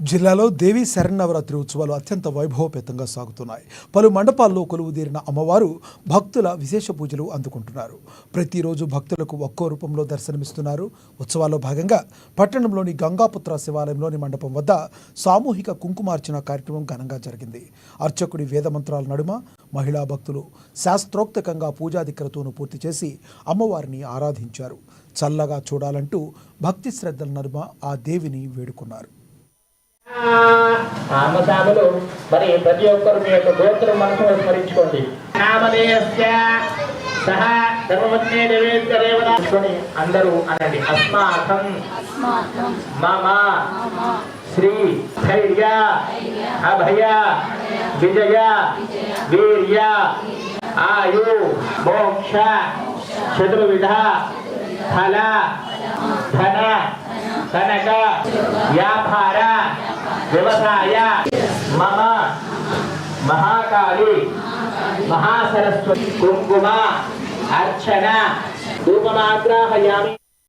జిల్లాలో దేవీ శరన్నవరాత్రి ఉత్సవాలు అత్యంత వైభవపేతంగా సాగుతున్నాయి. పలు మండపాల్లో కొలువుదీరిన అమ్మవారు భక్తుల విశేష పూజలు అందుకుంటున్నారు. ప్రతిరోజు భక్తులకు ఒక్కో రూపంలో దర్శనమిస్తున్నారు. ఉత్సవాల్లో భాగంగా పట్టణంలోని గంగాపుత్ర శివాలయంలోని మండపం వద్ద సామూహిక కుంకుమార్చన కార్యక్రమం ఘనంగా జరిగింది. అర్చకుడి వేదమంత్రాల నడుమ మహిళా భక్తులు శాస్త్రోక్తకంగా పూజాధిక్రతువును పూర్తి చేసి అమ్మవారిని ఆరాధించారు. చల్లగా చూడాలంటూ భక్తి శ్రద్ధల నడుమ ఆ దేవిని వేడుకున్నారు. నామసాములు మరి ప్రతి ఒక్కరు మీ యొక్క గోత్రం మనసులో స్మరించుకోండి. అందరూ అనండి. అస్మాకం మమ శ్రీ ధైర్య అభయ విజయ వీర్య ఆయు మోక్ష చతుర్విధ ఫల ధన కనక వ్యాపార వ్యవసాయ మమ మహాకాళి మహాసరస్వతి కుంకుమ అర్చన ధూపమాగ్రాహయామి.